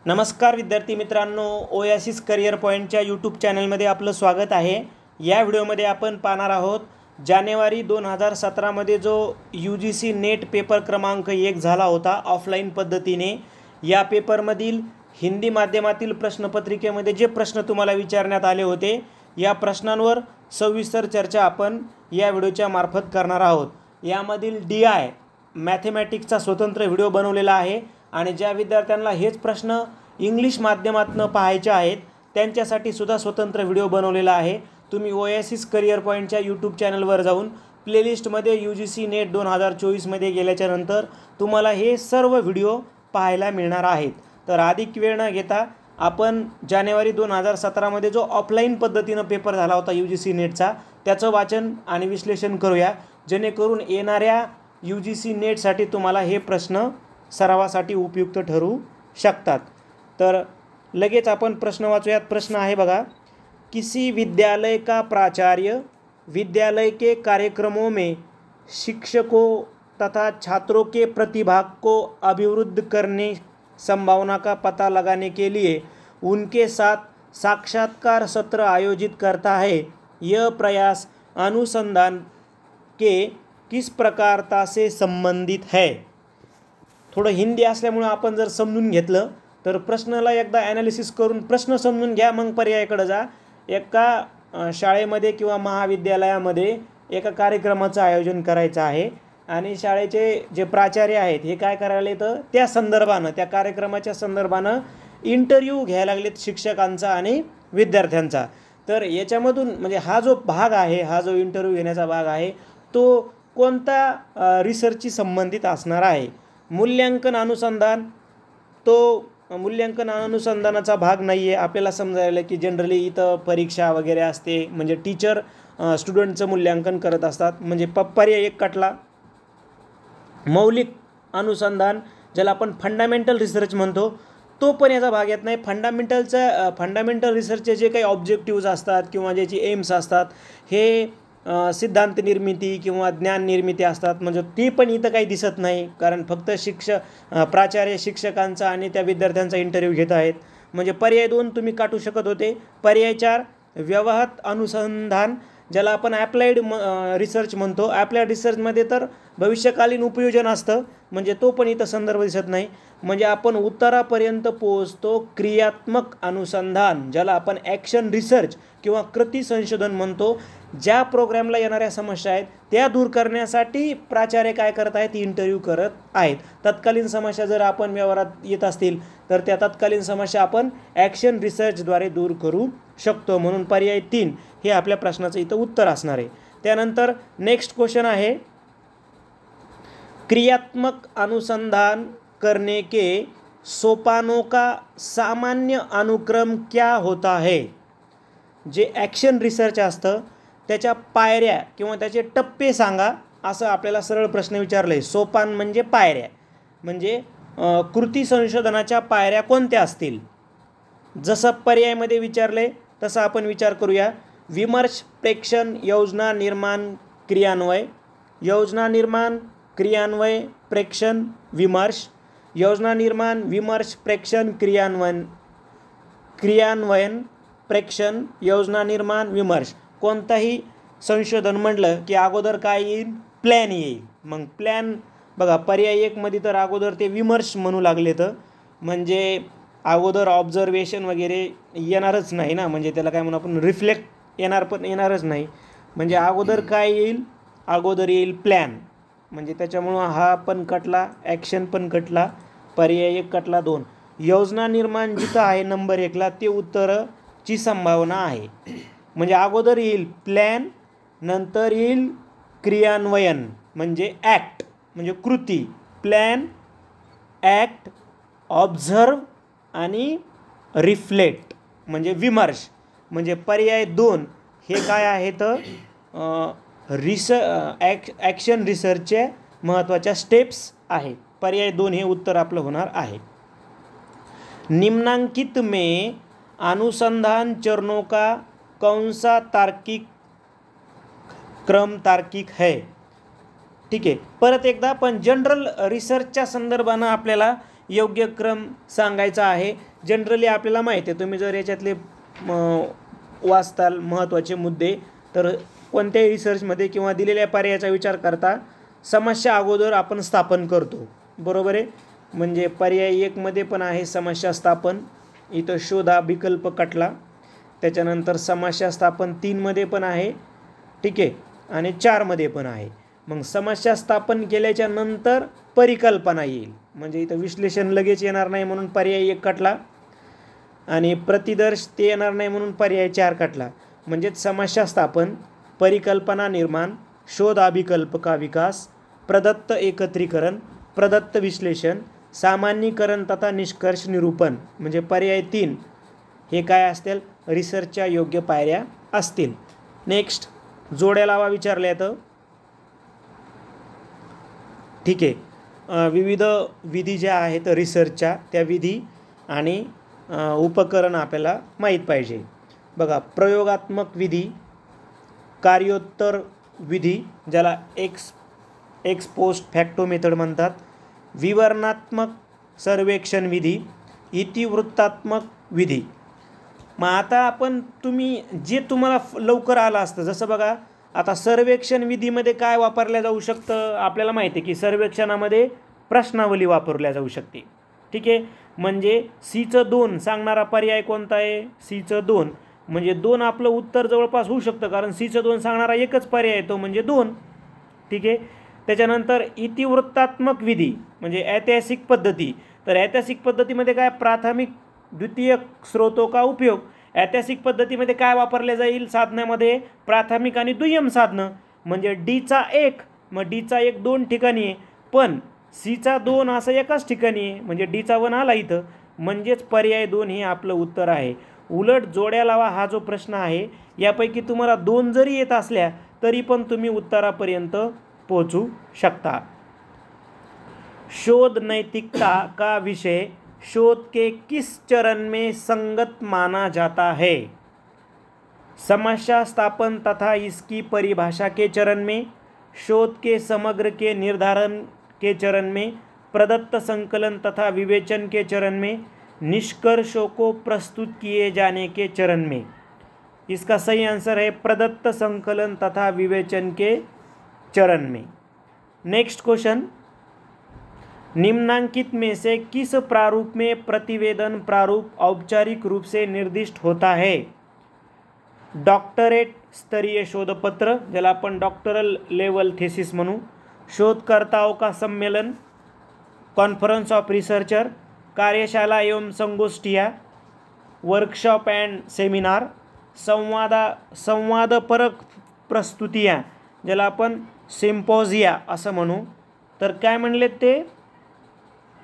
नमस्कार विद्यार्थी मित्रांनो, ओएसिस करियर पॉईंटच्या यूट्यूब चॅनलमध्ये आपलं स्वागत आहे। या व्हिडिओमध्ये आपण पाहणार आहोत जानेवारी 2017मध्ये जो UGC नेट पेपर क्रमांक 1 झाला होता ऑफलाईन पद्धतीने। या पेपरमधील हिंदी माध्यमातील प्रश्नपत्रिकेमध्ये जे प्रश्न तुम्हाला विचारण्यात आले होते या प्रश्नांवर सविस्तर चर्चा आपण या व्हिडिओच्या मार्फत करणार आहोत। यामधील DI मॅथमॅटिक्सचा स्वतंत्र व्हिडिओ बनवलेला आहे आणि ज्या विद्यार्थ्यांना हेच प्रश्न इंग्लिश माध्यमातून पाहायचे आहेत त्यांच्यासाठी सुद्धा स्वतंत्र व्हिडिओ बनवलेला आहे। तुम्ही ओएसिस करियर पॉईंटच्या यूट्यूब चॅनलवर जाऊन प्लेलिस्टमध्ये UGC नेट 2024 मध्ये गेल्याच्या नंतर तुम्हाला हे सर्व व्हिडिओ पाहायला मिळणार आहेत। तर अधिक वेळ न घेता आपण जानेवारी 2017 मध्ये जो ऑफलाईन पद्धतीने पेपर झाला होता UGC नेटचा त्याचं वाचन आणि विश्लेषण करूया, जेणेकरून येणाऱ्या UGC नेटसाठी तुम्हाला हे प्रश्न सरावासाठी उपयुक्त ठरू शकतात। तर लगेच आपण प्रश्न वाचूयात। प्रश्न आहे बघा, किसी विद्यालय का प्राचार्य विद्यालय के कार्यक्रमों में शिक्षकों तथा छात्रों के प्रतिभा को अभिवृद्ध करने संभावना का पता लगाने के लिए उनके साथ साक्षात्कार सत्र आयोजित करता है। यह प्रयास अनुसंधान के किस प्रकारता से संबंधित है। थोडं हिंदी असल्यामुळे आपण जर समजून घेतलं तर प्रश्नाला एकदा ॲनालिसिस करून प्रश्न समजून घ्या, मग पर्यायाकडे जा। एका शाळेमध्ये किंवा महाविद्यालयामध्ये एका कार्यक्रमाचं आयोजन करायचं आहे आणि शाळेचे जे प्राचार्य आहेत हे काय करायला तर त्या संदर्भानं त्या कार्यक्रमाच्या संदर्भानं इंटरव्ह्यू घ्यायला लागलेत शिक्षकांचा आणि विद्यार्थ्यांचा। तर याच्यामधून म्हणजे हा जो भाग आहे, हा जो इंटरव्ह्यू घेण्याचा भाग आहे तो कोणता रिसर्चशी संबंधित असणार आहे। मूल्यांकन अनुसंधान, तो मूल्यांकन अनुसंधानाचा भाग नाही आहे। आपल्याला समजायला की जनरली इथं परीक्षा वगैरे असते, म्हणजे टीचर स्टुडंटचं मूल्यांकन करत असतात, म्हणजे पर्याय एक कटला। मौलिक अनुसंधान ज्याला आपण फंडामेंटल रिसर्च म्हणतो तो पण याचा भाग येत नाही। फंडामेंटल रिसर्चचे जे काही ऑब्जेक्टिव्ज असतात किंवा ज्याची एम्स असतात हे सिद्धांत निर्मिती किंवा ज्ञान निर्मिती असतात, म्हणजे ती पण इथं काही दिसत नाही, कारण फक्त प्राचार्य शिक्षकांचा आणि त्या विद्यार्थ्यांचा इंटरव्ह्यू घेत आहेत। म्हणजे पर्याय 2 तुम्ही काटू शकत होते। पर्याय 4 व्यवहार अनुसंधान ज्याला आपण ॲप्लाइड रिसर्च म्हणतो। ॲप्लाइड रिसर्चमध्ये तर भविष्यकालीन उपयोजन असतं, म्हणजे तो पण इथं संदर्भ दिसत नाही। म्हणजे आपण उत्तरापर्यंत पोहोचतो क्रियात्मक अनुसंधान ज्याला आपण ॲक्शन रिसर्च किंवा कृती संशोधन म्हणतो। ज्या प्रोग्रामला येणाऱ्या समस्या आहेत त्या दूर करण्यासाठी प्राचार्य काय करत आहेत, इंटरव्ह्यू करत आहेत। तत्कालीन समस्या जर आपण व्यवहारात येत असतील तर त्या तत्कालीन समस्या आपण ॲक्शन रिसर्चद्वारे दूर करू शकतो। म्हणून पर्याय 3 हे आपल्या प्रश्नाचं इथं उत्तर असणार आहे। त्यानंतर नेक्स्ट क्वेश्चन आहे, क्रियात्मक अनुसंधान करने के सोपानों का सामान्य अनुक्रम क्या होता है। जे ॲक्शन रिसर्च असतं त्याच्या पायऱ्या किंवा त्याचे टप्पे सांगा, असं आपल्याला सरळ प्रश्न विचारलं आहे। सोपान म्हणजे पायऱ्या, म्हणजे कृती संशोधनाच्या पायऱ्या कोणत्या असतील। जसं पर्यायामध्ये विचारले तसं आपण विचार करूया। विमर्श, प्रेक्षण, योजना निर्माण, क्रियान्वय। योजना निर्माण, क्रियान्वय, प्रेक्षण, विमर्श। योजना निर्माण, विमर्श, प्रेक्षण, क्रियान्वयन, प्रेक्षण, योजना निर्माण, विमर्श। कोणताही संशोधन म्हटलं की अगोदर काय येईल, प्लॅन येईल। मग प्लॅन बघा पर्याय 1 मध्ये तर अगोदर ते विमर्श म्हणू लागले, तर म्हणजे अगोदर ऑब्झर्वेशन वगैरे येणारच नाही ना, म्हणजे त्याला काय म्हणू आपण रिफ्लेक्ट येणारच नाही। म्हणजे अगोदर काय येईल, अगोदर येईल प्लॅन, म्हणजे त्याच्यामुळं हा पण कटला, ॲक्शन पण कटला, पर्याय 1 कटला 2। योजना निर्माण जिथं आहे नंबर 1ला ते उत्तराची संभावना आहे। म्हणजे अगोदर येईल प्लॅन, नंतर येईल क्रियान्वयन म्हणजे ॲक्ट म्हणजे कृती, प्लॅन, ॲक्ट, ऑब्झर्व आणि रिफ्लेक्ट म्हणजे विमर्श। म्हणजे पर्याय 2 हे काय आहे तर ॲक्शन रिसर्चचे महत्त्वाच्या स्टेप्स आहे। पर्याय 2 हे उत्तर आपलं होणार आहे। निम्नांकित में अनुसंधान चरणों का कौन सा तार्किक क्रम तार्किक है। ठीक आहे, परत एकदा पण जनरल रिसर्चच्या संदर्भानं आपल्याला योग्य क्रम सांगायचा आहे. जनरली आपल्याला माहिती आहे, तुम्ही जर याच्यातले वाचताल महत्त्वाचे मुद्दे, तर कोणत्याही रिसर्चमध्ये किंवा दिलेल्या पर्यायाचा विचार करता समस्या अगोदर आपण स्थापन करतो, बरोबर आहे. म्हणजे पर्याय 1 मध्ये पण आहे समस्या स्थापन, इथं शोधा विकल्प कटला. त्याच्यानंतर समस्या स्थापन 3 मध्ये पण आहे, ठीक आहे, आणि 4 मध्ये पण आहे. मग समस्या स्थापन केल्याच्या नंतर परिकल्पना येईल, म्हणजे इथं विश्लेषण लगेच येणार नाही म्हणून पर्याय 1 कटला, आणि प्रतिदर्श ते येणार नाही म्हणून पर्याय 4 कटला. म्हणजेच समस्या स्थापन, परिकल्पना निर्माण, शोध अभिकल्प का विकास, प्रदत्त एकत्रीकरण, प्रदत्त विश्लेषण, सामान्यीकरण तथा निष्कर्ष निरूपण, म्हणजे पर्याय 3 हे काय असतील, रिसर्चच्या योग्य पायऱ्या असतील. नेक्स्ट, जोड्या लावा विचारल्या तर ठीक आहे. विविध विधी ज्या आहेत रिसर्चच्या, त्या विधी आणि उपकरण आपल्याला माहीत पाहिजे. बघा, प्रयोगात्मक विधी, कार्योत्तर विधी ज्याला एक्स पोस्ट फॅक्टो मेथड म्हणतात, विवरणात्मक सर्वेक्षण विधी, इतिवृत्तात्मक विधी. मग आता आपण तुम्ही जे तुम्हाला लवकर आलं असतं, जसं बघा आता सर्वेक्षण विधीमध्ये काय वापरल्या जाऊ शकतं, आपल्याला माहिती आहे की सर्वेक्षणामध्ये प्रश्नावली वापरल्या जाऊ शकते, ठीक आहे. म्हणजे सीचं 2 सांगणारा पर्याय कोणता आहे, सीचं 2, म्हणजे 2 आपलं उत्तर जवळपास होऊ शकतं, कारण सीचं 2 सांगणारा एकच पर्याय आहे तो म्हणजे 2, ठीक आहे. त्याच्यानंतर इतिवृत्तात्मक विधी म्हणजे ऐतिहासिक पद्धती. तर ऐतिहासिक पद्धतीमध्ये काय, प्राथमिक द्वितीयक स्रोतो का उपयोग. ऐतिहासिक पद्धतीमध्ये काय वापरले जाईल साधनामध्ये, प्राथमिक आणि दुय्यम साधनं. म्हणजे डीचा 1, मग डीचा 1 2 ठिकाणी आहे, पण सीचा 2 असं एकाच ठिकाणी आहे, म्हणजे डीचा 1 आला इथं, म्हणजेच पर्याय 2 हे आपलं उत्तर आहे. उलट जोड्या लावा हा जो प्रश्न आहे, यापैकी तुम्हाला 2 जरी येत असल्या तरी पण तुम्ही उत्तरापर्यंत पोहोचू शकता. शोध नैतिकता का विषय शोध के किस चरण में संगत माना जाता है. समस्या स्थापन तथा इसकी परिभाषा के चरण में, शोध के समग्र के निर्धारण के चरण में, प्रदत्त संकलन तथा विवेचन के चरण में, निष्कर्षों को प्रस्तुत किए जाने के चरण में. इसका सही आंसर है प्रदत्त संकलन तथा विवेचन के चरण में. नेक्स्ट क्वेश्चन, निम्नांकित में से किस प्रारूप में प्रतिवेदन प्रारूप औपचारिक रूप से निर्दिष्ट होता है. डॉक्टरेट स्तरीय शोधपत्र ज्याला आपण डॉक्टरल लेवल थेसिस म्हणू, शोधकर्ताओं का सम्मेलन, कॉन्फ्रेंस ऑफ रिसर्चर, कार्यशाला एवं संगोष्ठियाँ, वर्कशॉप एंड सेमिनार, संवादपरक प्रस्तुतियाँ ज्याला आपण सिम्पोजिया असं म्हणू. तर काय म्हणले ते,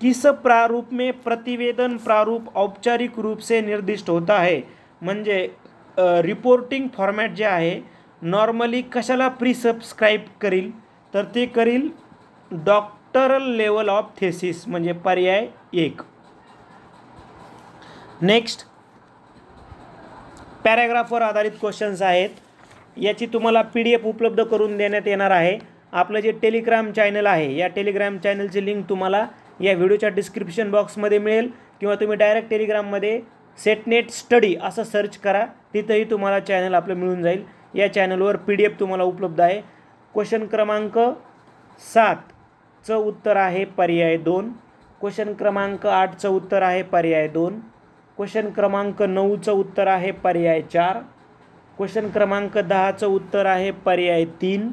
किस प्रारूप में प्रतिवेदन प्रारूप औपचारिक रूप से निर्दिष्ट होता है. म्हणजे रिपोर्टिंग फॉर्मॅट जे आहे नॉर्मली कशाला प्रिसबस्क्राईब करील, तर ते करील डॉक्टरल लेवल ऑफ थेसिस, म्हणजे पर्याय 1. नेक्स्ट, पॅराग्राफवर आधारित क्वेश्चन्स आहेत. याची तुम्हाला PDF उपलब्ध करून देण्यात येणार आहे. आपलं जे टेलिग्राम चॅनल आहे, या टेलिग्राम चॅनलची लिंक तुम्हाला या व्हिडिओच्या डिस्क्रिप्शन बॉक्समध्ये मिळेल, किंवा तुम्ही डायरेक्ट टेलिग्राममध्ये सेटनेट स्टडी असं सर्च करा, तिथंही तुम्हाला चॅनल आपलं मिळून जाईल. या चॅनलवर PDF तुम्हाला उपलब्ध आहे. क्वेश्चन क्रमांक 7चं उत्तर आहे पर्याय 2. क्वेश्चन क्रमांक 8चं उत्तर आहे पर्याय 2. क्वेश्चन क्रमांक 9चं उत्तर आहे पर्याय 4. क्वेश्चन क्रमांक 10चं उत्तर आहे पर्याय 3.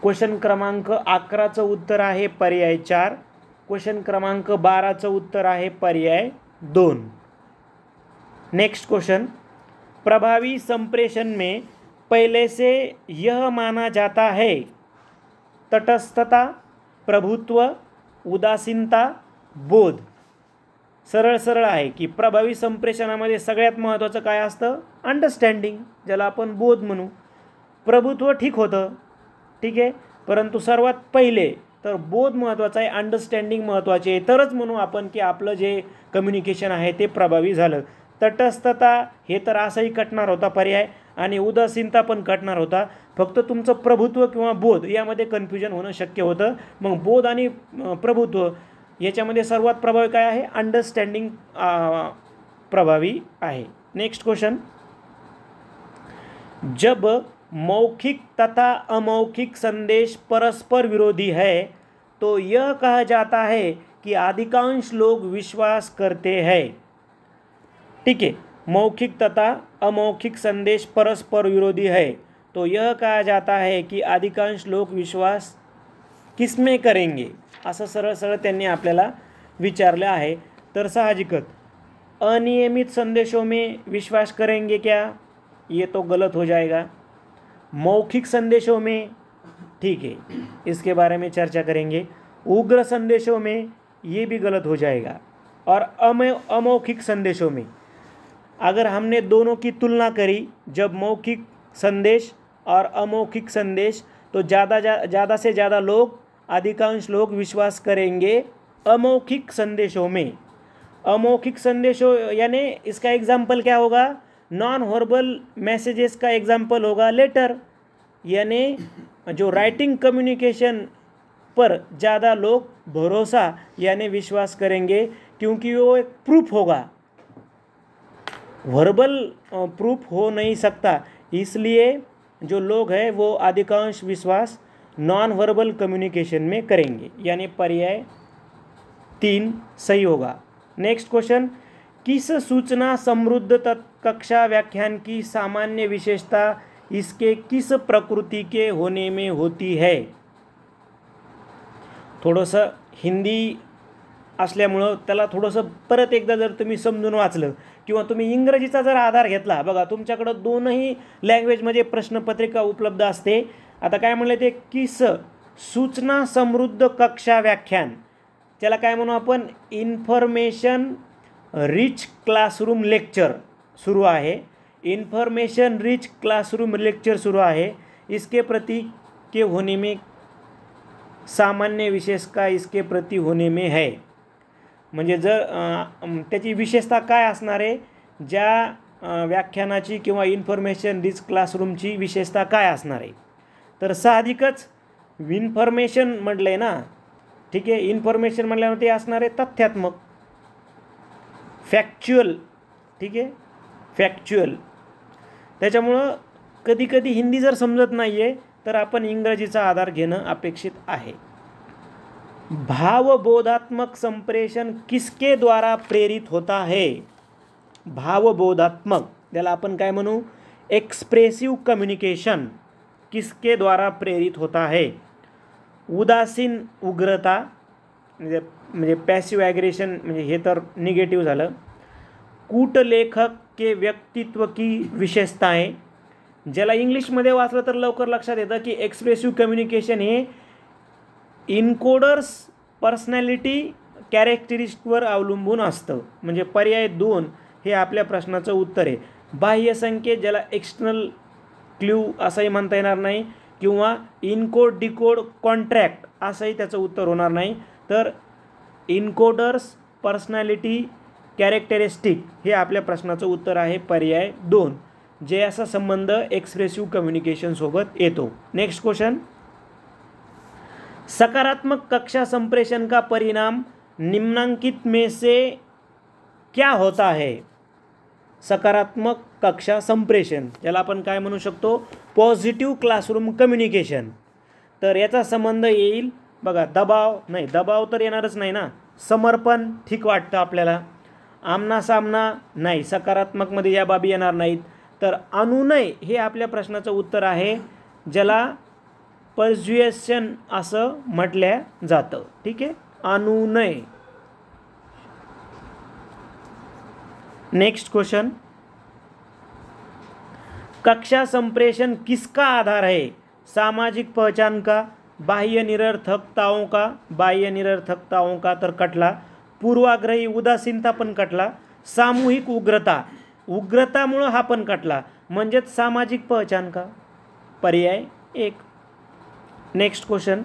क्वेश्चन क्रमांक 11चं उत्तर आहे पर्याय 4. क्वेश्चन क्रमांक 12चं उत्तर आहे पर्याय 2. नेक्स्ट क्वेश्चन, प्रभावी संप्रेषण में पहले से यह माना जाता है तटस्थता, प्रभुत्व, उदासीनता, बोध. सरळ आहे की प्रभावी संप्रेषणामध्ये सगळ्यात महत्त्वाचं काय असतं, अंडरस्टँडिंग ज्याला आपण बोध म्हणू. प्रभुत्व ठीक होतं, ठीक आहे, परंतु सर्वात पहिले तर बोध महत्त्वाचा आहे, अंडरस्टँडिंग महत्त्वाचे आहे, तरच म्हणू आपण की आपलं जे कम्युनिकेशन आहे ते प्रभावी झालं. तटस्थता हे तर असंही कटणार होता पर्याय, आणि उदासीनता पण कटणार होता. फक्त तुमचं प्रभुत्व किंवा बोध यामध्ये कन्फ्युजन होणं शक्य होतं. मग बोध आणि प्रभुत्व याच्यामध्ये सर्वात प्रभावी काय आहे? अंडरस्टँडिंग प्रभावी आहे. नेक्स्ट क्वेश्चन, जब मौखिक तथा अमौखिक संदेश परस्पर विरोधी है तो यह कहा जाता है कि अधिकांश लोग विश्वास करते हैं. ठीक है, मौखिक तथा अमौखिक संदेश परस्पर विरोधी है तो यह कहा जाता है कि अधिकांश लोग विश्वास किसमें करेंगे, असं सरळ सरळ त्यांनी आपल्याला विचारलं आहे. तर साहजिकच अनियमित संदेशों में विश्वास करेंगे क्या, ये तो गलत हो जाएगा. मौखिक संदेशों में ठीक है, इसके बारे में चर्चा करेंगे. उग्र संदेशों में ये भी गलत हो जाएगा. और अमौखिक संदेशों में अगर हमने दोनों की तुलना करी, जब मौखिक संदेश और अमौखिक संदेश, तो ज़्यादा से ज़्यादा लोग, अधिकांश लोग विश्वास करेंगे अमौखिक संदेशों में. अमौखिक संदेशों यानी इसका एग्जाम्पल क्या होगा? नॉन वर्बल मैसेजेस का एग्जाम्पल होगा लेटर, यानी जो राइटिंग कम्युनिकेशन पर ज़्यादा लोग भरोसा यानी विश्वास करेंगे, क्योंकि वो एक प्रूफ होगा. वर्बल प्रूफ हो नहीं सकता, इसलिए जो लोग हैं वो अधिकांश विश्वास नॉन वर्बल कम्युनिकेशन में करेंगे, यानी पर्याय 3 सही होगा. नेक्स्ट क्वेश्चन, किस सूचना समृद्ध कक्षा व्याख्यान की सामान्य विशेषता इसके किस प्रकृति के होने में होती है. थोडंसं हिंदी असल्यामुळं त्याला थोडंसं परत एकदा जर तुम्ही समजून वाचलं किंवा तुम्ही इंग्रजीचा जर आधार घेतला, बघा तुमच्याकडं दोनही लँग्वेजमध्ये प्रश्नपत्रिका उपलब्ध असते. आता काय म्हणलं ते, किस सूचना समृद्ध कक्षा व्याख्यान, त्याला काय म्हणू आपण, इन्फॉर्मेशन रिच क्लासरूम लेक्चर सुरू आहे. इन्फॉर्मेशन रिच क्लासरूम लेक्चर सुरू आहे. इसके प्रति के होने में सामान्य विशेष का इसके प्रति होने में है. म्हणजे जर त्याची विशेषता काय असणार आहे, ज्या व्याख्यानाची किंवा इन्फॉर्मेशन रिच क्लासरूमची विशेषता काय असणार आहे. तर साहजिकच इन्फॉर्मेशन म्हटलं आहे ना, ठीक आहे. इन्फॉर्मेशन म्हटल्यावर ते असणार आहे तथ्यात्मक, फॅक्च्युअल. ठीक आहे, फॅक्च्युअल. त्याच्यामुळं कधी कधी हिंदी जर समजत नाही आहे तर आपण इंग्रजीचा आधार घेणं अपेक्षित आहे. भावबोधात्मक संप्रेषण किसके द्वारा प्रेरित होता है. भावबोधात्मक, त्याला आपण काय म्हणू, एक्सप्रेसिव कम्युनिकेशन किसके द्वारा प्रेरित होता है. उदासीन उग्रता म्हणजे पॅसिव ॲग्रेशन, म्हणजे हे तर निगेटिव्ह झालं. कूटलेखक के व्यक्तित्व की विशेषताएं, ज्याला इंग्लिशमध्ये वाचलं तर लवकर लक्षात येतं की एक्सप्रेसिव्ह कम्युनिकेशन हे इनकोडर्स पर्सनॅलिटी कॅरेक्टरिस्टिकवर अवलंबून असतं. म्हणजे पर्याय 2 हे आपल्या प्रश्नाचं उत्तर आहे. बाह्य संकेत, ज्याला एक्सटर्नल क्ल्यू असंही म्हणता येणार नाही किंवा इनकोड डिकोड कॉन्ट्रॅक्ट असंही त्याचं उत्तर होणार नाही. तर इनकोडर्स पर्सनॅलिटी कॅरेक्टरिस्टिक हे आपल्या प्रश्नाचं उत्तर आहे पर्याय 2, जे असा संबंध एक्सप्रेसिव्ह कम्युनिकेशनसोबत येतो. नेक्स्ट क्वेश्चन, सकारात्मक कक्षा संप्रेषण का परिणाम निम्नांकित में से क्या होता है. सकारात्मक कक्षा संप्रेषण, ज्याला आपण काय म्हणू शकतो, पॉझिटिव्ह क्लासरूम कम्युनिकेशन. तर याचा संबंध येईल बघा, दबाव नाही, दबाव तर येणारच नाही ना. समर्पण ठीक वाटतं आपल्याला. आमना सामना नाही, सकारात्मकमध्ये या बाबी येणार नाहीत. तर अनुनय हे आपल्या प्रश्नाचं उत्तर आहे, ज्याला पर्ज्युएशन असं म्हटलं जातं. ठीक आहे, अनुनय. नेक्स्ट क्वेश्चन, कक्षा संप्रेषण किसका आधार है. सामाजिक पहचान का, बाह्य निरर्थकताओं का, बाह्य निरर्थकताओं का तर कटला. पूर्वाग्रही उदासीनता पण कटला. सामूहिक उग्रता, उग्रतामुळं हा पण कटला, म्हणजेच सामाजिक पहचान का, पर्याय 1. नेक्स्ट क्वेश्चन,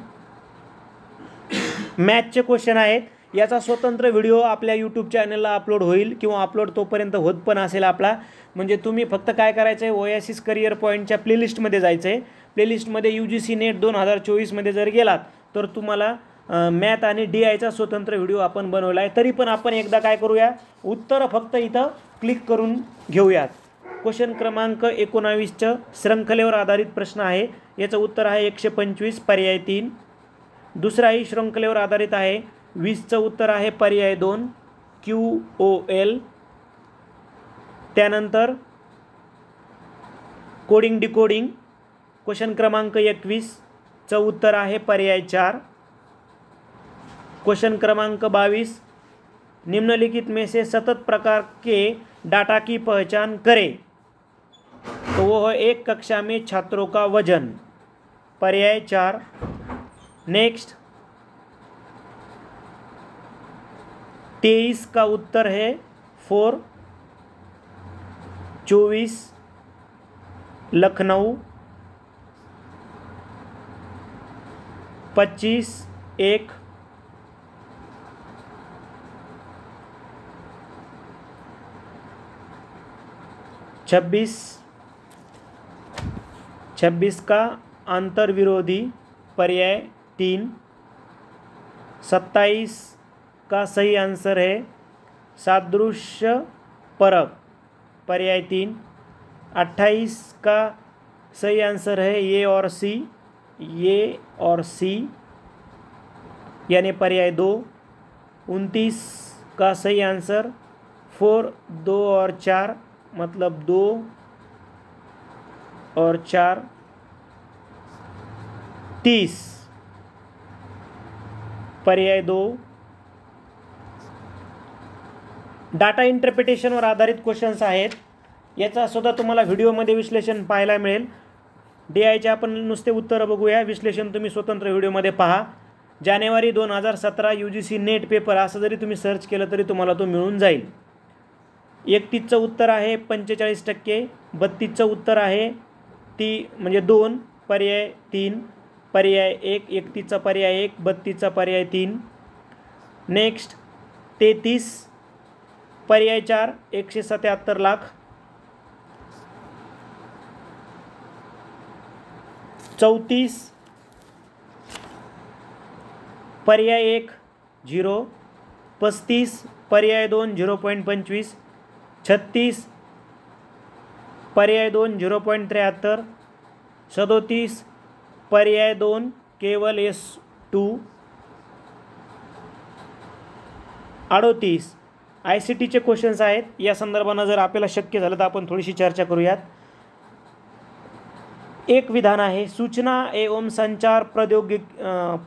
मॅथचे क्वेश्चन आहेत. याचा स्वतंत्र व्हिडिओ आपल्या यूट्यूब चॅनलला अपलोड होईल किंवा अपलोड तोपर्यंत होत पण असेल आपला. म्हणजे तुम्ही फक्त काय करायचं आहे, ओएसिस करिअर पॉईंटच्या प्लेलिस्टमध्ये जायचं आहे. प्लेलिस्टमध्ये UGC नेट 2024मध्ये जर गेलात तर तुम्हाला मॅथ आणि DIचा स्वतंत्र व्हिडिओ आपण बनवला आहे. तरी पण आपण एकदा काय करूया, उत्तर फक्त इथं क्लिक करून घेऊयात. क्वेश्चन क्रमांक 19 श्रृंखलेवर आधारित प्रश्न आहे. याचं उत्तर आहे 125 पर्याय 3. दुसराही श्रृंखलेवर आधारित आहे. 20चं उत्तर आहे पर्याय 2 QOL. त्यानंतर कोडिंग डिकोडिंग क्वेश्चन क्रमांक 21चं उत्तर आहे पर्याय 4. क्वेश्चन क्रमांक 22 निम्नलिखित में से सतत प्रकार के डाटा की पहचान करें, तो वो है एक कक्षा में छात्रों का वजन, पर्याय 4. नेक्स्ट 23 का उत्तर है 4. 24 लखनऊ. 25 1. 26 का अंतर्विरोधी, पर्याय 3. 27 का सही आंसर है सादृश्य परक, पर्याय 3. 28 का सही आंसर है ये और सी यानी पर्याय 2. 29 का सही आंसर 4, 2 और 4 मतलब 2 और 4. 30 पर्याय 2. डाटा इंटरप्रिटेशनवर आधारित क्वेश्चन्स आहेत. याचा सुद्धा तुम्हाला व्हिडिओमध्ये विश्लेषण पाहायला मिळेल. DIचे आपण नुसते उत्तर बघूया, विश्लेषण तुम्ही स्वतंत्र व्हिडिओमध्ये पहा. जानेवारी 2017 UGC नेट पेपर असं जरी तुम्ही सर्च केलं तरी तुम्हाला तो मिळून जाईल. 31चं उत्तर आहे 45%. 32चं उत्तर आहे म्हणजे 2, पर्याय 3. पर्याय 1. 31चा पर्याय 1, 32चा पर्याय 3. नेक्स्ट 33 पर्याय 4 177 लाख. 34 पर्याय 1 0. 35 पर्याय 2 0.25. 36 पर्याय 2 0.73. 37 पर्याय 2 केवळ S2. 38 ICTचे क्वेश्चन्स आहेत. या संदर्भानं जर आपल्याला शक्य झालं तर आपण थोडीशी चर्चा करूयात. एक विधान आहे सूचना एवं संचार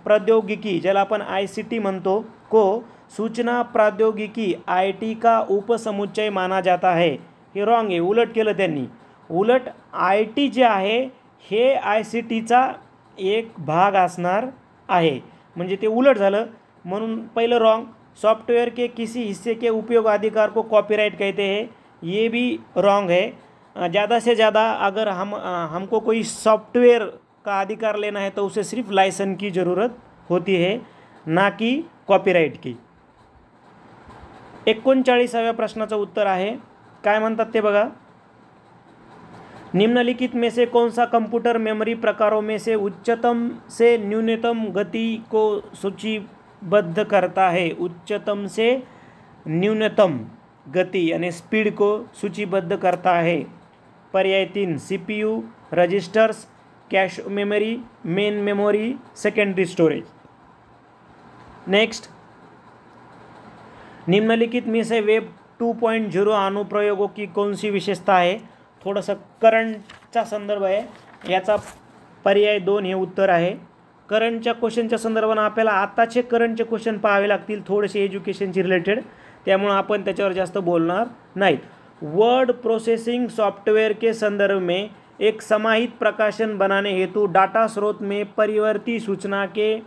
प्रौद्योगिकी ज्याला आपण ICT म्हणतो को सूचना प्रौद्योगिकी IT का उपसमुच्चय माना जाता है. हे रॉंग आहे, उलट केलं त्यांनी. उलट IT जे आहे हे ICTचा एक भाग असणार आहे, म्हणजे ते उलट झालं. म्हणून पहिलं रॉंग. सॉफ्टवेयर के किसी हिस्से के उपयोग अधिकार को कॉपीराइट कहते हैं, ये भी रॉन्ग है. ज़्यादा से ज़्यादा अगर हमको कोई सॉफ्टवेयर का अधिकार लेना है तो उसे सिर्फ लाइसेंस की ज़रूरत होती है, ना कि कॉपीराइट की. 39व्या प्रश्नाचं उत्तर आहे. काय म्हणतात ते बघा. निम्नलिखित में से कौन सा कंप्यूटर मेमोरी प्रकारों में से उच्चतम से न्यूनतम गति को सूचीबद्ध करता है. उच्चतम से न्यूनतम गति यानी स्पीड को सूचीबद्ध करता है. पर्याय 3 CPU, registers, cache memory, main memory, secondary storage. Next निम्नलिखित में से वेब 2.0 अनुप्रयोगों की कौन सी विशेषता है. थोडंसं करंटचा संदर्भ आहे. याचा पर्याय 2 हे उत्तर आहे. करंटच्या क्वेश्चनच्या संदर्भानं आपल्याला आताचे करंटचे क्वेश्चन पाहावे लागतील, थोडेसे एज्युकेशनशी रिलेटेड, त्यामुळे आपण त्याच्यावर जास्त बोलणार नाहीत. वर्ड प्रोसेसिंग सॉफ्टवेयर के संदर्भ में एक समाहित प्रकाशन बनाने हेतु डाटा स्रोत में परिवर्ती सूचना के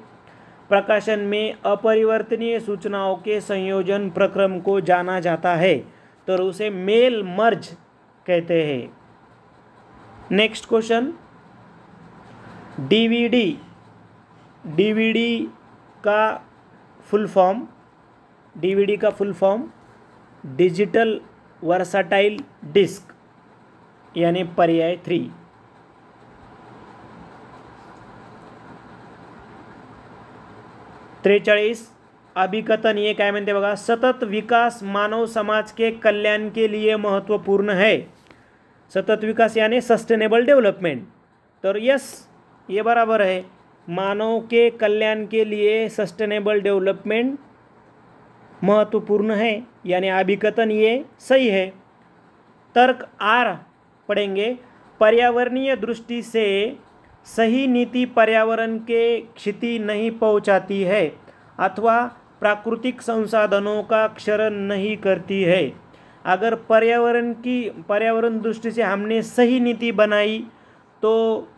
प्रकाशन में अपरिवर्तनीय सूचनाओं के संयोजन प्रक्रम को जाना जाता है, तो उसे मेल मर्ज कहते हैं. नेक्स्ट क्वेश्चन डीवीडी का फुल फॉर्म डीवीडी का full form digital versatile disc, यानी पर्याय 3। 43 अभिकथन ये काय म्हणते बघा, सतत विकास मानव समाज के कल्याण के लिए महत्वपूर्ण है। सतत विकास यानी सस्टेनेबल डेवलपमेंट, तो यस ये बराबर है, मानव के कल्याण के लिए सस्टेनेबल डेवलपमेंट महत्वपूर्ण है, यानी अभिकथन ये सही है। तर्क आर पढ़ेंगे, पर्यावरणीय दृष्टि से सही नीति पर्यावरण के क्षति नहीं पहुंचाती है अथवा प्राकृतिक संसाधनों का क्षरण नहीं करती है। अगर पर्यावरण दृष्टि से हमने सही नीति बनाई तो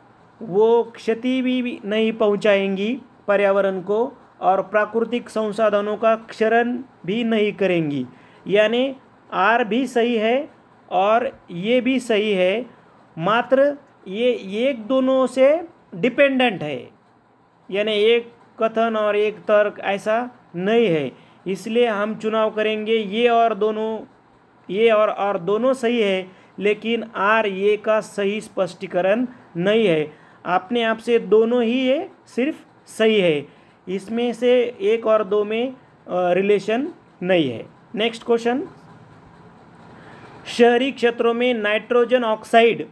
वो क्षति भी नहीं पहुंचाएंगी पर्यावरण को और प्राकृतिक संसाधनों का क्षरण भी नहीं करेंगी, यानी आर भी सही है और ये भी सही है, मात्र ये एक दोनों से डिपेंडेंट है, यानी एक कथन और एक तर्क ऐसा नहीं है। इसलिए हम चुनाव करेंगे ये और दोनों सही है, लेकिन आर ये का सही स्पष्टीकरण नहीं है। अपने आप से दोनों ही ये सिर्फ सही है, इसमें से एक और दो में रिलेशन नहीं है। नेक्स्ट क्वेश्चन, शहरी क्षेत्रों में नाइट्रोजन ऑक्साइड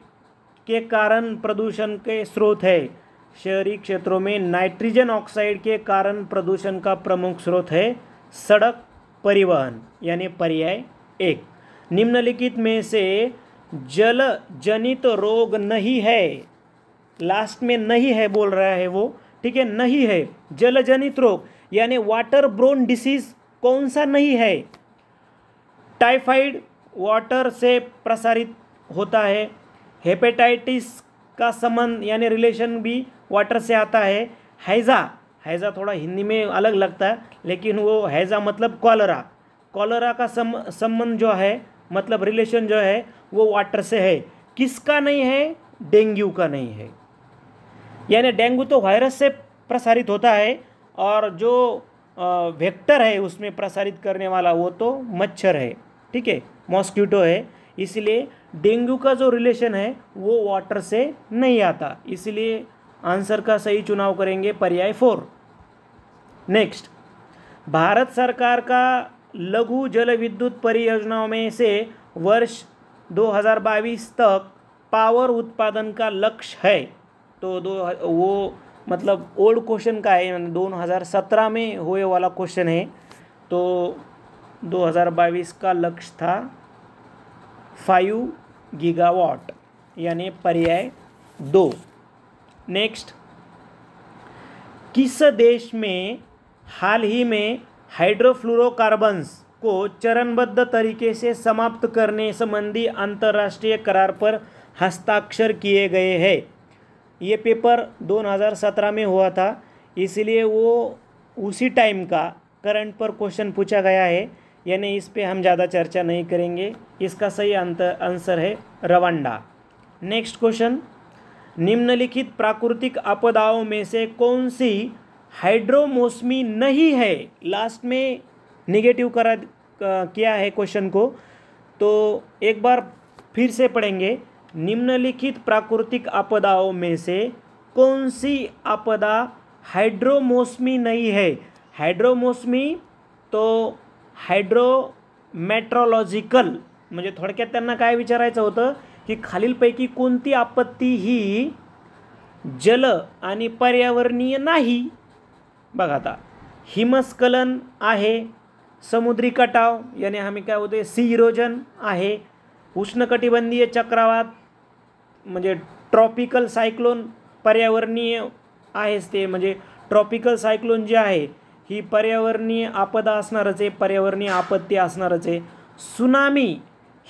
के कारण प्रदूषण के स्रोत है। शहरी क्षेत्रों में नाइट्रोजन ऑक्साइड के कारण प्रदूषण का प्रमुख स्रोत है सड़क परिवहन, यानी पर्याय 1। निम्नलिखित में से जल जनित रोग नहीं है, लास्ट में नहीं है बोल रहा है वो, ठीक है, नहीं है जल जनित रोग, यानी वाटर ब्रोन डिसीज कौन सा नहीं है। टाइफाइड वाटर से प्रसारित होता है, हेपेटाइटिस का संबंध यानी रिलेशन भी वाटर से आता है। हैज़ा थोड़ा हिंदी में अलग लगता है, लेकिन वो हैज़ा मतलब कॉलरा का संबंध जो है, मतलब रिलेशन जो है वो वाटर से है। किसका नहीं है, डेंगू का नहीं है, यानी डेंगू तो वायरस से प्रसारित होता है और जो वेक्टर है उसमें प्रसारित करने वाला वो तो मच्छर है, ठीक है, मॉस्किटो है। इसलिए डेंगू का जो रिलेशन है वो वाटर से नहीं आता, इसलिए आंसर का सही चुनाव करेंगे पर्याय 4। नेक्स्ट, भारत सरकार का लघु जल विद्युत परियोजनाओं में से वर्ष 2022 तक पावर उत्पादन का लक्ष्य है, तो वो मतलब ओल्ड क्वेश्चन का है, 2017 में हुए वाला क्वेश्चन है, तो 2022 का लक्ष्य था 5 गीगावाट, यानी पर्याय 2। नेक्स्ट, किस देश में हाल ही में हाइड्रोफ्लोरोकार्बन्स को चरणबद्ध तरीके से समाप्त करने संबंधी अंतर्राष्ट्रीय करार पर हस्ताक्षर किए गए हैं। ये पेपर 2017 में हुआ था, इसलिए वो उसी टाइम का करंट पर क्वेश्चन पूछा गया है, यानी इस पे हम ज़्यादा चर्चा नहीं करेंगे। इसका सही आंसर है रवांडा। नेक्स्ट क्वेश्चन, निम्नलिखित प्राकृतिक आपदाओं में से कौन सी हाइड्रोमौसमी नहीं है। लास्ट में निगेटिव किया है क्वेश्चन को, तो एक बार फिर से पढ़ेंगे। निम्नलिखित प्राकृतिक आपदाओं में से कौन सी आपदा हाइड्रोमौसमी नहीं है। हाइड्रोमौसमी तो हायड्रोमेट्रोलॉजिकल, म्हणजे थोडक्यात त्यांना काय विचारायचं होतं की खालीलपैकी कोणती आपत्ती ही जल आणि पर्यावरणीय नाही। बघा आता, हिमस्खलन आहे, समुद्री कटाव यानी आम्ही काय होते सी इरोजन आहे, उष्णकटिबंधीय चक्रवात म्हणजे ट्रॉपिकल सायक्लोन पर्यावरणीय आहेच ते, म्हणजे ट्रॉपिकल सायक्लोन जे आहे ही पर्यावरणीय आपदा असणारच आहे, पर्यावरणीय आपत्ती असणारच आहे। सुनामी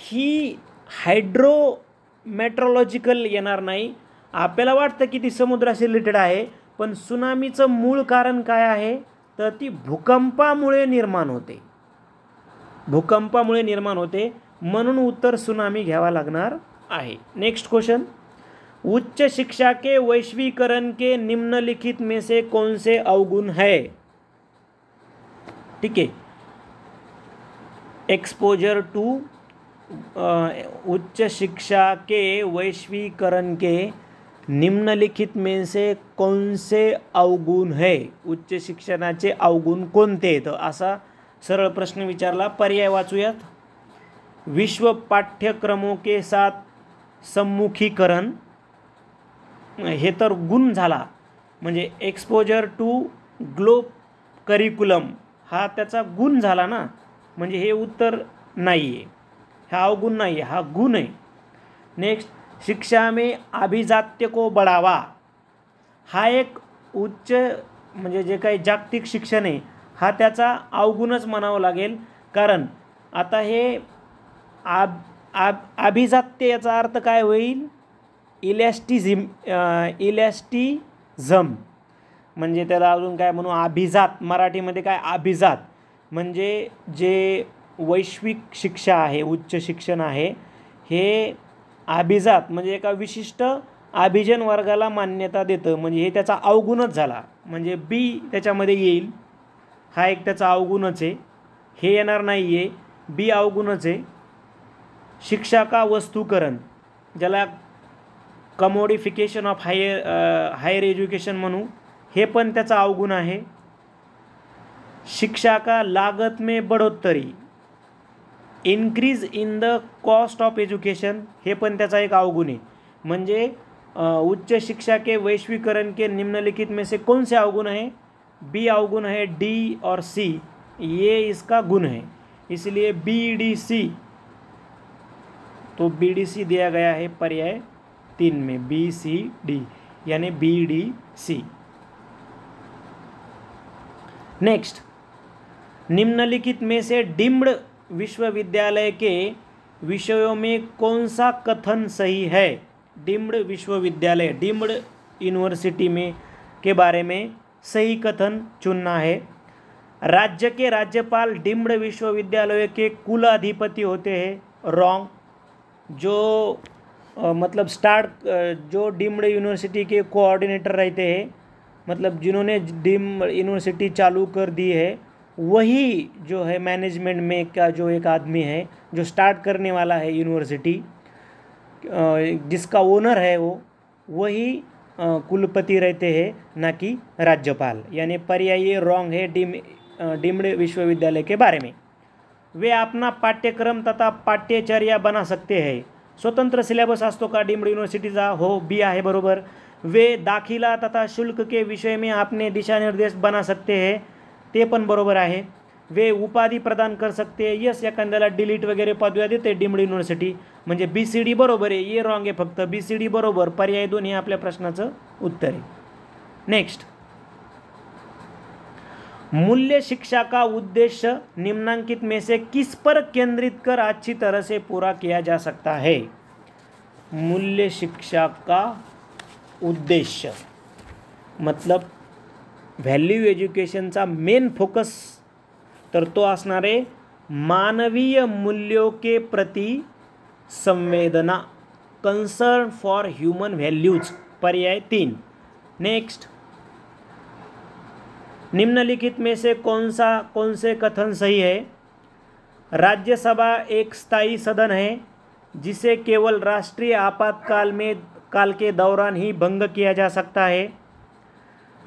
ही हायड्रोमेट्रोलॉजिकल येणार नाही। आपल्याला वाटतं की ती समुद्राशी रिलेटेड आहे, पण सुनामीचं मूळ कारण काय आहे तर ती भूकंपामुळे निर्माण होते, भूकंपामुळे निर्माण होते, म्हणून उत्तर सुनामी घ्यावा लागणार आहे। नेक्स्ट क्वेश्चन, उच्च शिक्षा के वैश्वीकरण के निम्नलिखित में से कौन से अवगुण है। ठीक है, एक्सपोजर टू उच्च शिक्षा के वैश्वीकरण के निम्नलिखित में से कौन से अवगुण है? उच्च शिक्षणाचे अवगुण कोणते आहेत असा सरळ प्रश्न विचारला. पर्याय वाचूयात. विश्व पाठ्यक्रमों के साथ सम्मुखीकरण, हे तर गुण झाला. म्हणजे एक्सपोजर टू ग्लोब करिक्युलम हा त्याचा गुण झाला ना, म्हणजे हे उत्तर नाही आहे, हा अवगुण नाही आहे, हा गुण आहे. नेक्स्ट, शिक्षा में अभिजात्य को बढ़ावा, हा एक उच्च म्हणजे जे काही जागतिक शिक्षण आहे हा त्याचा अवगुणच म्हणावं लागेल. कारण आता हे अभिजात्य याचा अर्थ काय होईल? इलॅस्टिझम म्हणजे त्याला अजून काय म्हणू? अभिजात. मराठीमध्ये काय? अभिजात. म्हणजे जे वैश्विक शिक्षा आहे, उच्च शिक्षण आहे, हे अभिजात म्हणजे एका विशिष्ट अभिजन वर्गाला मान्यता देतं. म्हणजे हे त्याचा अवगुणच झाला. म्हणजे बी त्याच्यामध्ये येईल, हा एक त्याचा अवगुणच आहे. हे येणार नाही आहे, बी अवगुणच आहे. शिक्षा का वस्तूकरण, ज्याला कमोडिफिकेशन ऑफ हायर एज्युकेशन म्हणू, हे पण त्याचा अवगुण आहे. शिक्षा का लागत में बढ़ोतरी, increase in the cost of education, हे पण त्याचा एक अवगुण आहे. म्हणजे उच्च शिक्षा के वैश्वीकरण के निम्नलिखित में से कौन से अवगुण है? बी अवगुण है, डी और सी ये इसका गुण है. इसलिए बी डी सी, तो बी डी सी दिया गया है पर्याय 3 में, बी सी डी यानी बी डी सी. नेक्स्ट, निम्नलिखित में से डीम्ड विश्वविद्यालय के विषयों में कौन सा कथन सही है? डीम्ड विश्वविद्यालय, डीम्ड यूनिवर्सिटी में के बारे में सही कथन चुनना है. राज्य के राज्यपाल डीम्ड विश्वविद्यालय के कुलाधिपति होते हैं. रॉन्ग. जो मतलब जो डीम्ड यूनिवर्सिटी के कोऑर्डिनेटर रहते हैं, मतलब जिन्होंने डीम्ड यूनिवर्सिटी चालू कर दी है, वही जो है मैनेजमेंट में का जो एक आदमी है जो स्टार्ट करने वाला है यूनिवर्सिटी, जिसका ओनर है वही कुलपति रहते हैं, ना कि राज्यपाल. यानी पर्याय ये रॉन्ग है डीम्ड विश्वविद्यालय के बारे में. वे अपना पाठ्यक्रम तथा पाठ्यचर्या बना सकते हैं. स्वतंत्र सिलेबस असतो का डीम्ड युनिव्हर्सिटीचा? हो, बी आहे बरोबर. वे दाखिला तथा शुल्क के विषय में अपने दिशानिर्देश बना सकते हैं, ते पण बरोबर आहे. वे उपाधी प्रदान कर सकते. यस, एखाद्याला डिलीट वगैरे पदव्या देते डीम्ड युनिव्हर्सिटी. म्हणजे बी सी डी बरोबर आहे, ये रॉंग आहे फक्त. बी सी डी बरोबर, पर्याय 2 हे आपल्या प्रश्नाचं उत्तर आहे. नेक्स्ट, मूल्य शिक्षा का उद्देश्य निम्नांकित में से किस पर केंद्रित कर अच्छी तरह से पूरा किया जा सकता है? मूल्य शिक्षा का उद्देश्य मतलब व्हॅल्यू एज्युकेशनचा मेन फोकस तर तो असणार आहे मानवीय मूल्यों के प्रति संवेदना, कंसर्न फॉर ह्यूमन व्हॅल्यूज, पर्याय 3. नेक्स्ट, निम्नलिखित में से कौन से कथन सही है? राज्यसभा एक स्थायी सदन है जिसे केवल राष्ट्रीय आपातकाल के दौरान ही भंग किया जा सकता है.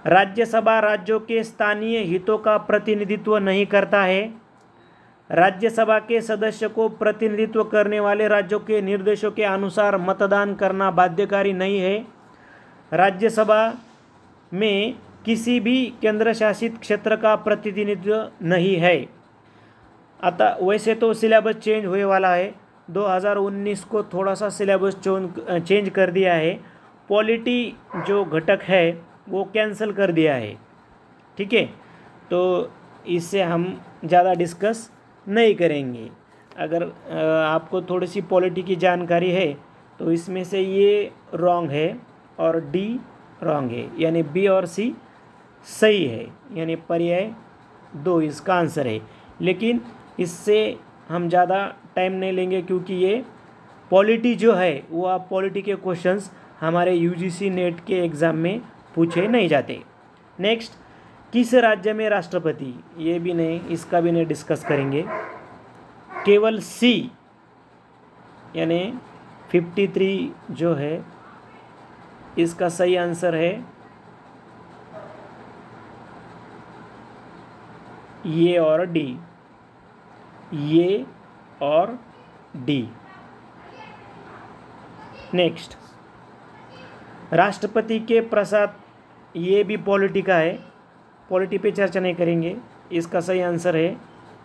राज्यसभा राज्यों के स्थानीय हितों का प्रतिनिधित्व नहीं करता है. राज्यसभा के सदस्य को प्रतिनिधित्व करने वाले राज्यों के निर्देशों के अनुसार मतदान करना बाध्यकारी नहीं है. राज्यसभा में किसी भी केंद्र शासित क्षेत्र का प्रतिनिधित्व नहीं है. आता वैसे तो सिलेबस चेंज होने वाला है, 2019 को थोड़ा सा सिलेबस चेंज कर दिया है. पॉलिटी जो घटक है वो कैंसिल कर दिया है. ठीक है, तो इससे हम ज़्यादा डिस्कस नहीं करेंगे. अगर आपको थोड़ी सी पॉलिटी की जानकारी है तो इसमें से ये रॉन्ग है और डी रॉन्ग है, यानी बी और सी सही है, यानी पर्याय 2 इसका आंसर है. लेकिन इससे हम ज़्यादा टाइम नहीं लेंगे क्योंकि ये पॉलिटी जो है वो आप पॉलिटी के क्वेश्चंस हमारे यूजीसी नेट के एग्ज़ाम में पूछे नहीं जाते. नेक्स्ट, किस राज्य में राष्ट्रपति, ये भी नहीं, इसका भी नहीं डिस्कस करेंगे. केवल सी यानी 53 जो है इसका सही आंसर है ये और डी, ये और डी। नेक्स्ट, राष्ट्रपति के प्रसाद, ये भी पॉलिटी का है, पॉलिटी पे चर्चा नहीं करेंगे, इसका सही आंसर है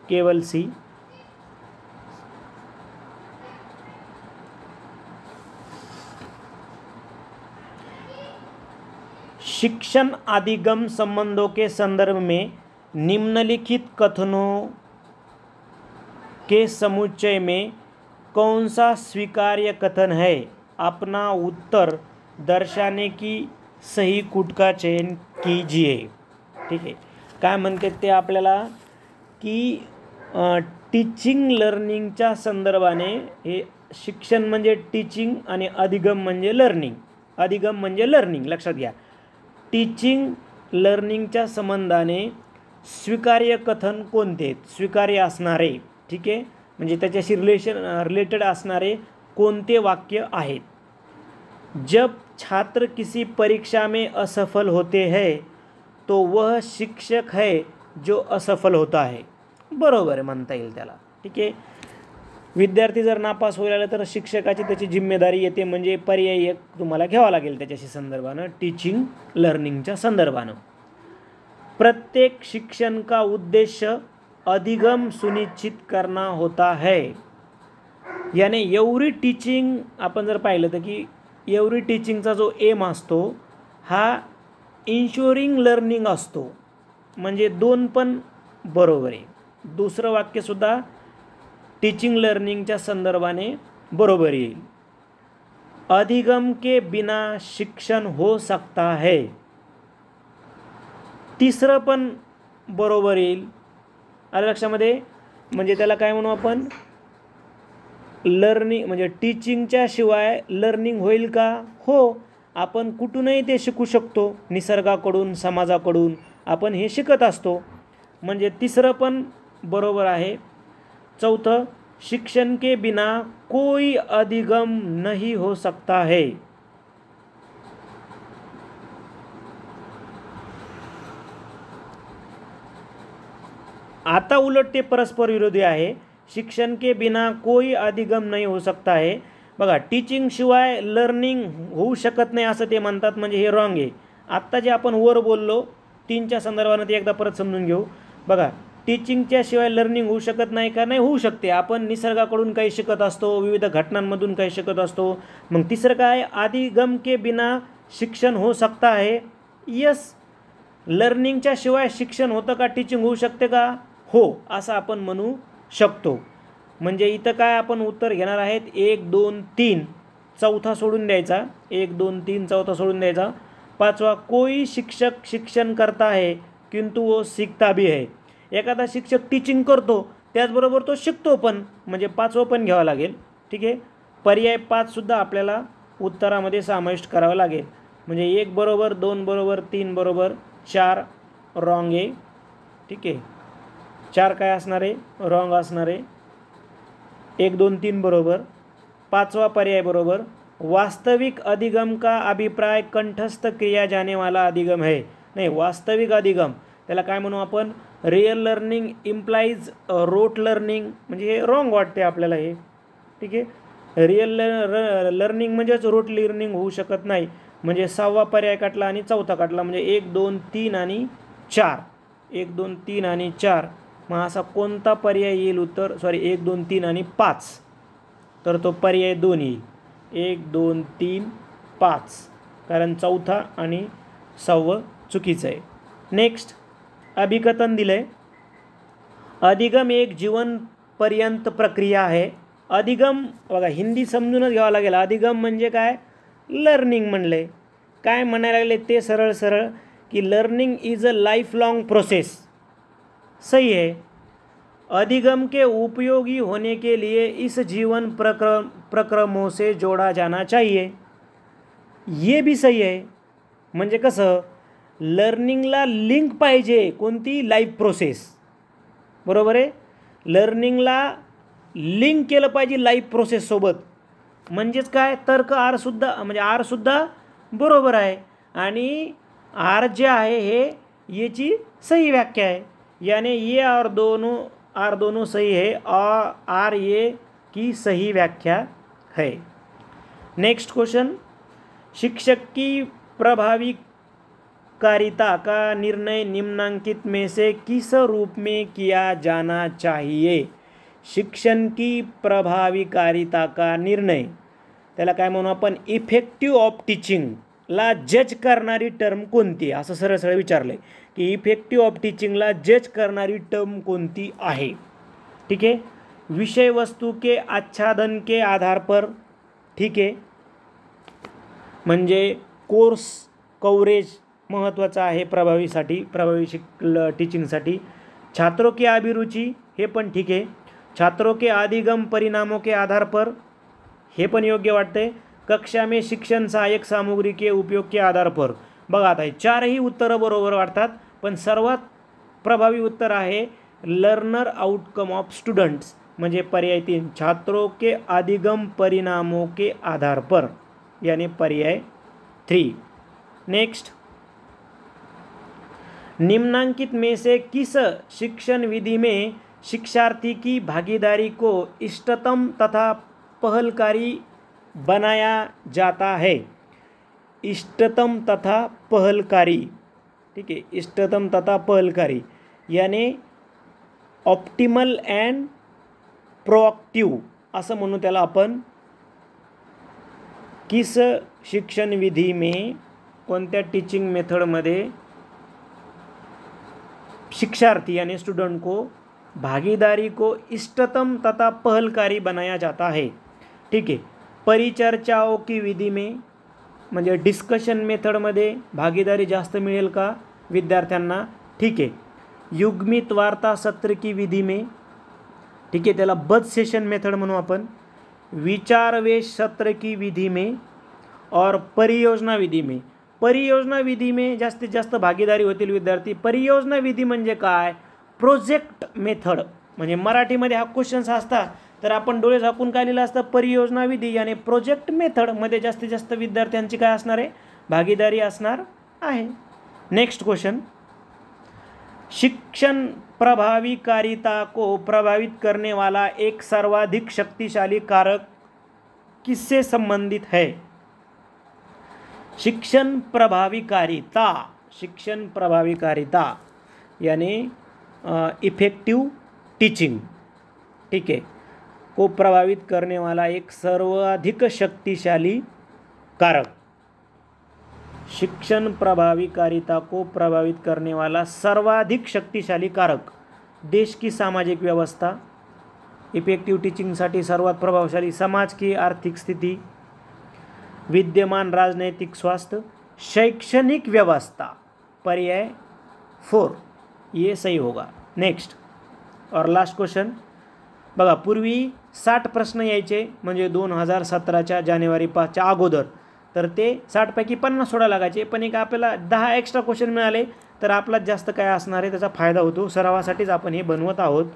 केवल सी। शिक्षण अधिगम संबंधों के संदर्भ में निम्नलिखित कथनों के समुच्चय में कौन सा स्वीकार्य कथन है? अपना उत्तर दर्शाने की सही कूट का चयन कीजिए। ठीक आहे, काय म्हणते ते आपल्याला की टीचिंग लर्निंगच्या संदर्भाने, हे शिक्षण म्हणजे टीचिंग आणि अधिगम म्हणजे लर्निंग, अधिगम म्हणजे लर्निंग, लक्षात घ्या। टीचिंग लर्निंगच्या संबंधाने स्वीकार्य कथन कोणते आहेत? स्वीकार्य असणारे, ठीक आहे, म्हणजे त्याच्याशी रिलेटेड असणारे कोणते वाक्य आहेत? जब छात्र किसी परीक्षा में असफल होते हैं तो वह शिक्षक है जो असफल होता है, बरोबर आहे म्हणता येईल त्याला। ठीक आहे, विद्यार्थी जर नापास होईल तर शिक्षकाची त्याची जिम्मेदारी येते, म्हणजे पर्याय एक तुम्हाला घ्यावा लागेल त्याच्याशी संदर्भानं, टीचिंग लर्निंगच्या संदर्भानं। प्रत्येक शिक्षण का उद्देश्य अधिगम सुनिश्चित करना होता है, यानी एवरी टीचिंग आपण जर पाहिलं तर की एवरी टीचिंगचा जो एम असतो हा इन्शुरिंग लर्निंग असतो, म्हणजे दोन पण बरोबर आहे। दुसरं वाक्यसुद्धा टीचिंग लर्निंगच्या संदर्भाने बरोबर येईल। अधिगम के बिना शिक्षण हो सकता है, तिसरं पण बरोबर येईल। आलं लक्षामध्ये? म्हणजे त्याला काय म्हणू आपण, लर्निंग म्हणजे टीचिंगच्या शिवाय लर्निंग होईल का? हो, आपण कुठूनही ते शिकू शकतो, निसर्गाकडून, समाजाकडून आपण हे शिकत असतो, म्हणजे तिसरं पण बरोबर आहे। चौथं, शिक्षण के बिना कोई अधिगम नहीं हो सकता है। आता उलट ते परस्पर विरोधी आहे, शिक्षण के बिना कोई अधिगम नहीं हो सकता है। बघा, टीचिंग शिवाय लर्निंग होऊ शकत नाही असं ते म्हणतात, म्हणजे हे रॉंग आहे। आत्ता जे आपण वर बोललो तीनच्या संदर्भाने ते एकदा परत समजून घेऊ। बघा, टीचिंगच्या शिवाय लर्निंग होऊ शकत नाही का? नाही, होऊ शकते। आपण निसर्गाकडून काही शिकत असतो, विविध घटनांमधून काही शिकत असतो। मग तिसरं काय, अधिगम के बिना शिक्षण हो सकता है। यस, लर्निंगच्या शिवाय शिक्षण होतं का? टीचिंग होऊ शकते का? हो, असं आपण म्हणू शकतो। म्हणजे इथं काय आपण उत्तर घेणार आहेत, 1 2 3, चौथा सोडून द्यायचा, 1 2 3 चौथा सोडून द्यायचा। पाचवा, कोई शिक्षक शिक्षण करता है किंतु वो सीखता भी है। एखादा शिक्षक टीचिंग करतो त्याचबरोबर तो शिकतो पण, म्हणजे पाचवं पण घ्यावं लागेल। ठीक आहे, पर्याय 5 सुद्धा आपल्याला उत्तरामध्ये समाविष्ट करावं लागेल, म्हणजे 1 बरोबर, 2 बरोबर, 3 बरोबर, 4 रॉंग आहे। ठीक आहे, 4 काय असणार आहे? रॉंग असणार आहे। 1 2 3 बरोबर, पाचवा पर्याय बरोबर। वास्तविक अधिगम का अभिप्राय कंठस्थ किया जाने वाला अधिगम है। नाही, वास्तविक अधिगम त्याला काय म्हणू आपण, real learning implies rote learning, म्हणजे हे रॉंग वाटते आपल्याला हे। ठीक आहे, रियल लर्निंग म्हणजेच रोट लर्निंग होऊ शकत नाही, म्हणजे 6वा पर्याय काढला आणि चौथा काढला, म्हणजे 1 2 3 आणि 4, 1 2 3 आणि 4। मग असा कोणता पर्याय येईल उत्तर? सॉरी, 1 2 3 आणि 5, तर तो पर्याय 2 येईल, 1 2 3 5, कारण चौथा आणि 6वं चुकीचं आहे। नेक्स्ट, अभिकथन दिलंय, अधिगम एक जीवनपर्यंत प्रक्रिया आहे। अधिगम बघा, हिंदी समजूनच घ्यावं लागेल। अधिगम म्हणजे काय? लर्निंग म्हणले। काय म्हणायला लागले ते सरळ सरळ की learning is a life long process. सही है, अधिगम के उपयोगी होने के लिए इस जीवन प्रक्रमों से जोड़ा जाना चाहिए। ये भी सही आहे, म्हणजे कसं, लर्निंगला लिंक पाहिजे कोणती? लाईफ प्रोसेस, बरोबर आहे। लर्निंगला लिंक केलं पाहिजे लाईव्ह प्रोसेससोबत. म्हणजेच काय, तर्क आर सुद्धा बरोबर आहे आणि आर जे आहे हे याची सही व्याख्या आहे. यानी ये और दोनों सही है और आर ये की सही व्याख्या है. नेक्स्ट क्वेश्चन, शिक्षक की प्रभावीकारिता का निर्णय निम्नांकित में से किस रूप में किया जाना चाहिए. शिक्षण की प्रभावीकारिता का निर्णय, त्याला काय म्हणू आपण, इफेक्टिव्ह ऑफ टीचिंगला जज करणारी टर्म कोणती, असं सरळ सरळ विचारलंय की इफेक्टिव्ह ऑफ टीचिंगला जज करणारी टर्म कोणती आहे. ठीक आहे, विषय वस्तु के आच्छादन के आधार पर. ठीक आहे, म्हणजे कोर्स कवरेज महत्त्वाचं आहे प्रभावी टीचिंगसाठी. छात्रों की अभिरुचि, हे पण ठीक आहे. छात्रों के अधिगम परिणामों के आधार पर, हे पण योग्य वाटते. कक्षा में शिक्षण सहायक सामग्री के उपयोग के आधार पर. बघा आता चारही उत्तरं बरोबर वाटतात, पण सर्वात प्रभावी उत्तर आहे लर्नर आउटकम ऑफ स्टूडेंट्स, म्हणजे पर्याय 3, छात्रों के अधिगम परिणामों के आधार पर, यानी पर्याय 3. नेक्स्ट, निम्नांकित में से किस शिक्षण विधि में शिक्षार्थी की भागीदारी को इष्टतम तथा पहलकारी बनाया जाता है. इष्टतम तथा पहलकारी. ठीक है, इष्टतम तथा पहलकारी यानी ऑप्टिमल अँड प्रोएक्टिव्ह असं म्हणू त्याला आपण. किस शिक्षण विधि में, कोणत्या टीचिंग मेथडमध्ये शिक्षार्थी यानी स्टूडेंट को भागीदारी को इष्टतम तथा पहलकारी बनाया जाता है. ठीक है, परिचर्चाओं की विधि में, म्हणजे डिस्कशन मेथडमध्ये भागीदारी जास्त मिळेल का विद्यार्थ्यांना. ठीक आहे, युग्मित वार्ता सत्र की विधि में. ठीक आहे, त्याला बद सेशन मेथड म्हणू आपण. विचारवेश सत्र की विधि में और परियोजना विधि में. परियोजना विधि में जास्तीत जास्त भागीदारी होतील विद्यार्थी. परियोजना विधि म्हणजे काय, प्रोजेक्ट मेथड. म्हणजे मराठीमध्ये हा क्वेश्चन्स असता तर आपण डोळे झाकून काय लिहिलं असतं, परियोजना विधी यानी प्रोजेक्ट मेथडमध्ये जास्तीत जास्त विद्यार्थ्यांची काय असणार आहे, भागीदारी असणार आहे. नेक्स्ट क्वेश्चन, शिक्षण प्रभावीकारिता को प्रभावित करने वाला एक सर्वाधिक शक्तिशाली कारक किससे संबंधित है. शिक्षण प्रभावीकारिता यानी इफेक्टिव टीचिंग. ठीक है, को प्रभावित करने वाला एक सर्वाधिक शक्तिशाली कारक. शिक्षण प्रभावीकारिता को प्रभावित करने वाला सर्वाधिक शक्तिशाली कारक. देश की सामाजिक व्यवस्था, इफेक्टिव टीचिंगसाठी सर्वात प्रभावशाली समाज की आर्थिक स्थिति, विद्यमान राजनैतिक स्वास्थ्य, शैक्षणिक व्यवस्था. पर्याय 4 ये सही होगा. नेक्स्ट और लास्ट क्वेश्चन बघा, पूर्वी 60 प्रश्न यायचे म्हणजे 2017च्या जानेवारी 5च्या अगोदर, तर ते 60 पैकी 50 सोडायला लागायचे. पण एक आपल्याला 10 एक्स्ट्रा क्वेश्चन मिळाले तर आपला जास्त काय असणार आहे त्याचा फायदा होतो. सरावासाठीच आपण हे बनवत आहोत.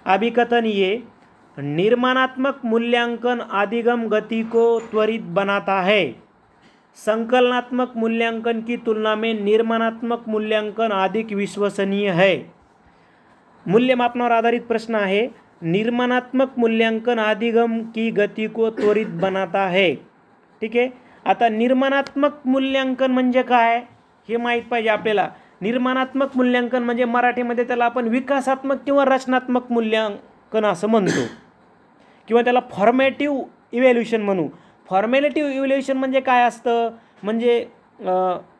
अभिकथन ये निर्माणात्मक मूल्यांकन अधिगम गति को त्वरित बनाता है. संकलनात्मक मूल्यांकन की तुलना में निर्माणात्मक मूल्यांकन अधिक विश्वसनीय है. मूल्यमापनावर आधारित प्रश्न आहे. निर्माणात्मक मूल्यांकन अधिगम की गति को त्वरित बनाता है. ठीक आहे, आता निर्माणात्मक मूल्यांकन म्हणजे काय हे माहीत पाहिजे आपल्याला. निर्माणात्मक मूल्यांकन म्हणजे मराठीमध्ये त्याला आपण विकासात्मक किंवा रचनात्मक मूल्यांकन असं म्हणतो, किंवा त्याला फॉर्मेटिव्ह इव्हॅल्युएशन म्हणू. फॉर्मेटिव्ह इव्हॅल्युएशन म्हणजे काय असतं, म्हणजे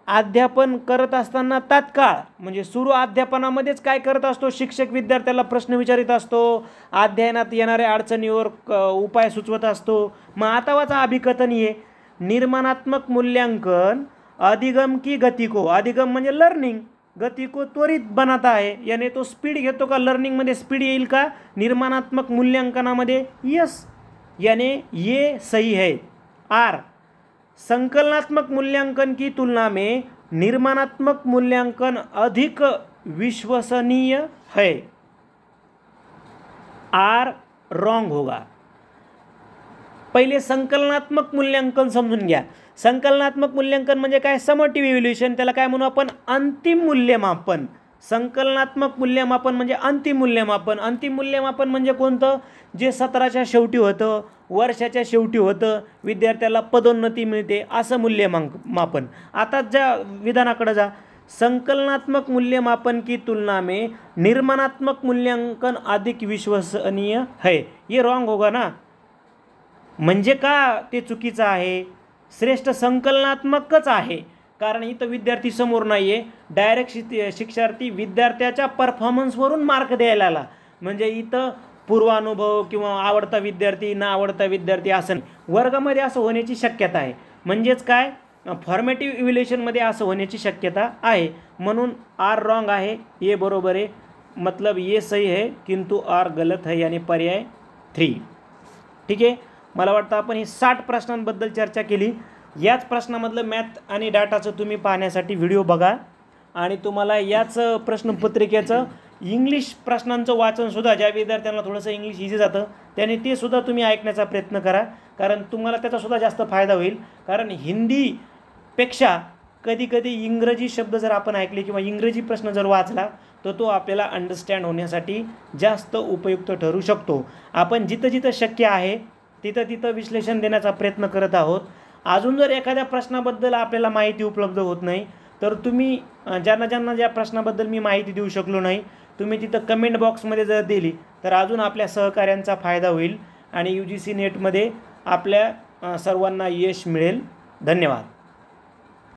अध्यापन करत असताना तात्काळ म्हणजे सुरू अध्यापनामध्येच काय करत असतो, शिक्षक विद्यार्थ्याला प्रश्न विचारित असतो, अध्ययनात येणाऱ्या अडचणीवर उपाय सुचवत असतो. मग आता वाचा अभिकथन ये निर्माणात्मक मूल्यांकन अधिगम की गति को, अधिगम म्हणजे लर्निंग, गति को त्वरित बनाता है यानी तो स्पीड घेतो का, लर्निंगमध्ये स्पीड येईल का निर्माणात्मक मूल्यांकनामध्ये, यस, यानी ये सही है. आर संकलनात्मक मूल्यांकन की तुलना में निर्माणात्मक मूल्यांकन अधिक विश्वसनीय है. आर रॉन्ग होगा। पहिले संकलनात्मक मूल्यांकन समजून घ्या। संकलनात्मक मूल्यांकन म्हणजे काय? समटिव्ह इव्हॅल्युएशन, त्याला काय म्हणू आपण? अंतिम मूल्यमापन। संकलनात्मक मूल्यमापन म्हणजे अंतिम मूल्यमापन। अंतिम मूल्यमापन म्हणजे कोणतं? जे सत्राच्या शेवटी होतं, वर्षाच्या शेवटी होतं, विद्यार्थ्याला पदोन्नती मिळते, असं मूल्यमापन। आता ज्या विधानाकडे जा, संकलनात्मक मूल्यमापन की तुलना में निर्माणात्मक मूल्यांकन अधिक विश्वसनीय है। ये रॉन्ग होगा ना। म्हणजे का ते चुकीचं आहे? श्रेष्ठ संकलनात्मकच आहे, कारण इथं विद्यार्थी समोर नाही आहे, डायरेक्ट शिक्षार्थी विद्यार्थ्याच्या परफॉर्मन्सवरून मार्क द्यायला आला। म्हणजे इथं पूर्वानुभव किंवा आवडता विद्यार्थी ना आवडता विद्यार्थी असं वर्गामध्ये असं होण्याची शक्यता आहे। म्हणजेच काय? फॉर्मेटिव्ह इव्हॅल्युएशनमध्ये असं होण्याची शक्यता आहे। म्हणून आर रॉन्ग आहे, ए बरोबर आहे, मतलब ये सही है किंतु आर गलत है, यानी पर्याय 3। ठीक आहे, मला वाटतं आपण ही 60 प्रश्नांबद्दल चर्चा केली। याच प्रश्नामधलं मॅथ आणि डाटाचं तुम्ही पाहण्यासाठी व्हिडिओ बघा, आणि तुम्हाला याच प्रश्नपत्रिकेचं इंग्लिश प्रश्नांचं वाचनसुद्धा, ज्या विद्यार्थ्यांना थोडंसं इंग्लिश इझी जातं त्यांनी ते सुद्धा तुम्ही ऐकण्याचा प्रयत्न करा, कारण तुम्हाला त्याचासुद्धा जास्त फायदा होईल। कारण हिंदीपेक्षा कधीकधी इंग्रजी शब्द जर आपण ऐकले किंवा इंग्रजी प्रश्न जर वाचला तर तो आपल्याला अंडरस्टँड होण्यासाठी जास्त उपयुक्त ठरू शकतो। आपण जिथं जिथं शक्य आहे तिथं तिथं विश्लेषण देण्याचा प्रयत्न करत आहोत। अजून जर एखाद्या प्रश्नाबद्दल आपल्याला माहिती उपलब्ध होत नाही तर तुम्ही ज्यांना ज्या प्रश्नाबद्दल मी माहिती देऊ शकलो नाही, तुम्ही तिथं कमेंट बॉक्समध्ये जर दिली तर अजून आपल्या सहकार्यांचा फायदा होईल आणि UGC नेटमध्ये आपल्या सर्वांना यश मिळेल। धन्यवाद।